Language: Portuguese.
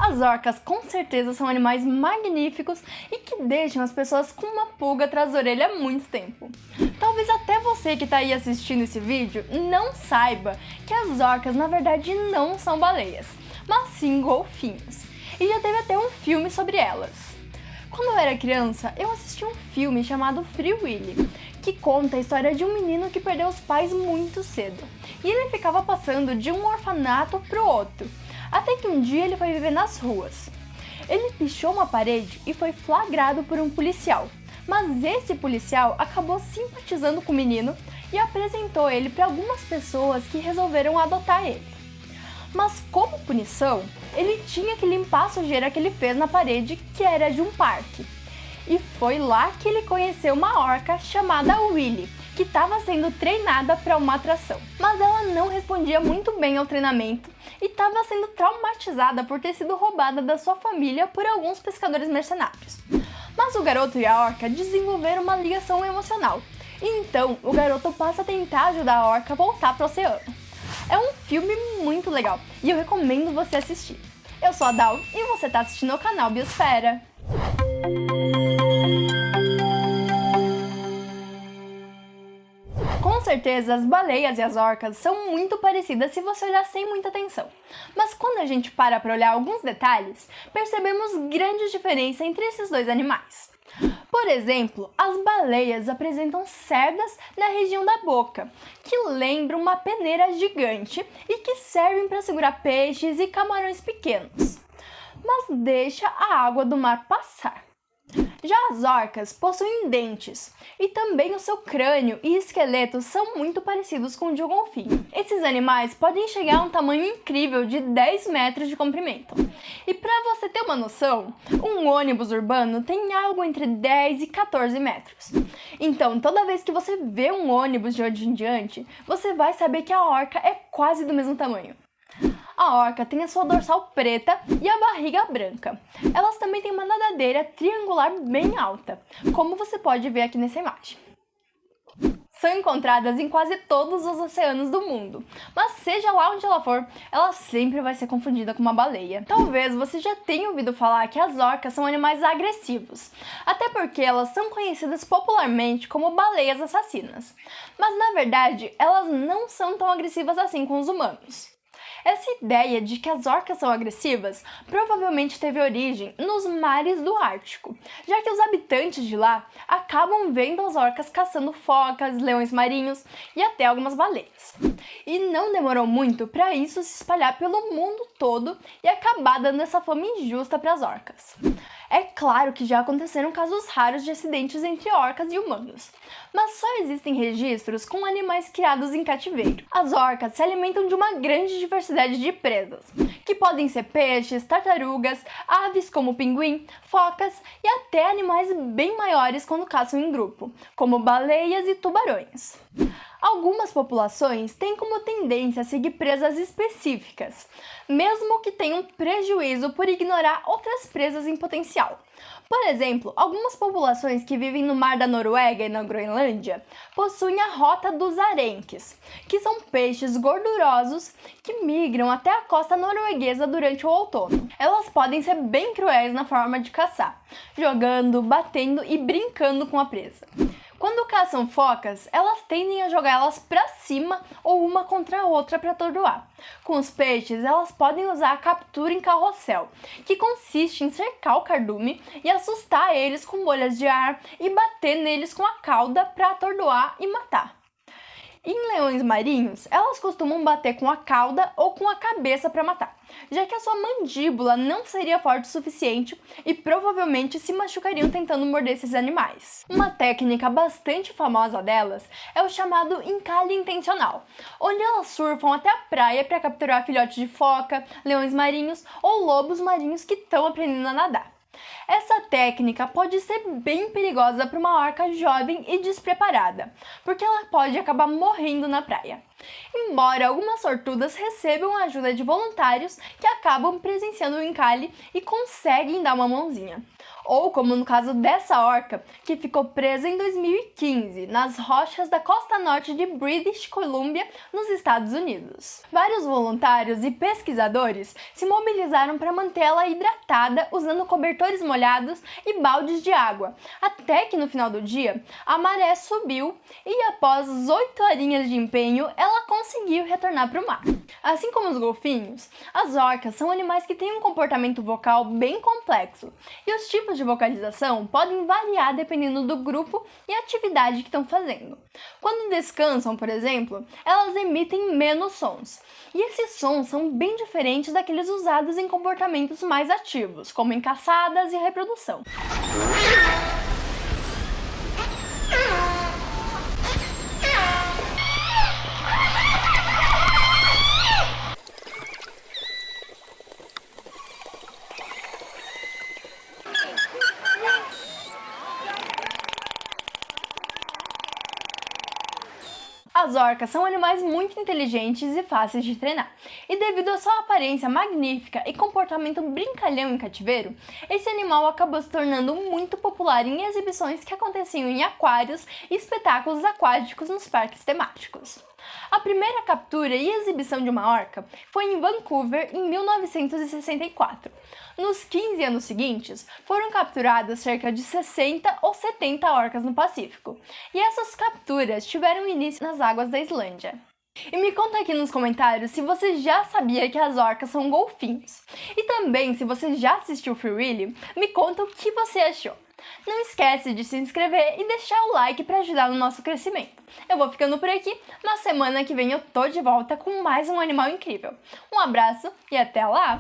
As orcas com certeza são animais magníficos e que deixam as pessoas com uma pulga atrás da orelha há muito tempo. Talvez até você que está aí assistindo esse vídeo não saiba que as orcas na verdade não são baleias, mas sim golfinhos. E já teve até um filme sobre elas. Quando eu era criança, eu assisti um filme chamado Free Willy, que conta a história de um menino que perdeu os pais muito cedo. E ele ficava passando de um orfanato para o outro, até que um dia ele foi viver nas ruas. Ele pichou uma parede e foi flagrado por um policial, mas esse policial acabou simpatizando com o menino e apresentou ele para algumas pessoas que resolveram adotar ele. Mas como punição, ele tinha que limpar a sujeira que ele fez na parede, que era de um parque. E foi lá que ele conheceu uma orca chamada Willy, que estava sendo treinada para uma atração. Mas ela não respondia muito bem ao treinamento e estava sendo traumatizada por ter sido roubada da sua família por alguns pescadores mercenários. Mas o garoto e a orca desenvolveram uma ligação emocional, e então o garoto passa a tentar ajudar a orca a voltar para o oceano. É um filme muito legal e eu recomendo você assistir. Eu sou a Dal e você está assistindo ao canal Biosfera. Com certeza, as baleias e as orcas são muito parecidas se você olhar sem muita atenção. Mas quando a gente para olhar alguns detalhes, percebemos grandes diferenças entre esses dois animais. Por exemplo, as baleias apresentam cerdas na região da boca, que lembram uma peneira gigante e que servem para segurar peixes e camarões pequenos, mas deixa a água do mar passar. Já as orcas possuem dentes, e também o seu crânio e esqueleto são muito parecidos com o de um golfinho. Esses animais podem chegar a um tamanho incrível de 10 metros de comprimento. E para você ter uma noção, um ônibus urbano tem algo entre 10 e 14 metros. Então, toda vez que você vê um ônibus de hoje em diante, você vai saber que a orca é quase do mesmo tamanho. A orca tem a sua dorsal preta e a barriga branca. Elas também têm uma nadadeira triangular bem alta, como você pode ver aqui nessa imagem. São encontradas em quase todos os oceanos do mundo, mas seja lá onde ela for, ela sempre vai ser confundida com uma baleia. Talvez você já tenha ouvido falar que as orcas são animais agressivos, até porque elas são conhecidas popularmente como baleias assassinas. Mas na verdade, elas não são tão agressivas assim com os humanos. Essa ideia de que as orcas são agressivas provavelmente teve origem nos mares do Ártico, já que os habitantes de lá acabam vendo as orcas caçando focas, leões marinhos e até algumas baleias. E não demorou muito para isso se espalhar pelo mundo todo e acabar dando essa fama injusta para as orcas. É claro que já aconteceram casos raros de acidentes entre orcas e humanos, mas só existem registros com animais criados em cativeiro. As orcas se alimentam de uma grande diversidade de presas, que podem ser peixes, tartarugas, aves como o pinguim, focas e até animais bem maiores quando caçam em grupo, como baleias e tubarões. Algumas populações têm como tendência a seguir presas específicas, mesmo que tenham prejuízo por ignorar outras presas em potencial. Por exemplo, algumas populações que vivem no mar da Noruega e na Groenlândia possuem a rota dos arenques, que são peixes gordurosos que migram até a costa norueguesa durante o outono. Elas podem ser bem cruéis na forma de caçar, jogando, batendo e brincando com a presa. Quando caçam focas, elas tendem a jogá-las para cima ou uma contra a outra para atordoar. Com os peixes, elas podem usar a captura em carrossel, que consiste em cercar o cardume e assustar eles com bolhas de ar e bater neles com a cauda para atordoar e matar. Em leões marinhos, elas costumam bater com a cauda ou com a cabeça para matar, já que a sua mandíbula não seria forte o suficiente e provavelmente se machucariam tentando morder esses animais. Uma técnica bastante famosa delas é o chamado encalhe intencional, onde elas surfam até a praia para capturar filhotes de foca, leões marinhos ou lobos marinhos que estão aprendendo a nadar. Essa técnica pode ser bem perigosa para uma orca jovem e despreparada, porque ela pode acabar morrendo na praia. Embora algumas sortudas recebam a ajuda de voluntários que acabam presenciando o encalhe e conseguem dar uma mãozinha. Ou como no caso dessa orca, que ficou presa em 2015 nas rochas da costa norte de British Columbia, nos Estados Unidos. Vários voluntários e pesquisadores se mobilizaram para mantê-la hidratada usando cobertores molhados e baldes de água, até que no final do dia a maré subiu e após 8 horinhas de empenho ela conseguiu retornar para o mar. Assim como os golfinhos, as orcas são animais que têm um comportamento vocal bem complexo e os tipos de vocalização podem variar dependendo do grupo e atividade que estão fazendo. Quando descansam, por exemplo, elas emitem menos sons, e esses sons são bem diferentes daqueles usados em comportamentos mais ativos, como em caçadas e reprodução. As orcas são animais muito inteligentes e fáceis de treinar, e devido à sua aparência magnífica e comportamento brincalhão em cativeiro, esse animal acabou se tornando muito popular em exibições que aconteciam em aquários e espetáculos aquáticos nos parques temáticos. A primeira captura e exibição de uma orca foi em Vancouver em 1964. Nos 15 anos seguintes, foram capturadas cerca de 60 ou 70 orcas no Pacífico, e essas capturas tiveram início nas águas da Islândia. E me conta aqui nos comentários se você já sabia que as orcas são golfinhos. E também, se você já assistiu Free Willy, me conta o que você achou. Não esquece de se inscrever e deixar o like para ajudar no nosso crescimento. Eu vou ficando por aqui, na semana que vem eu tô de volta com mais um animal incrível. Um abraço e até lá!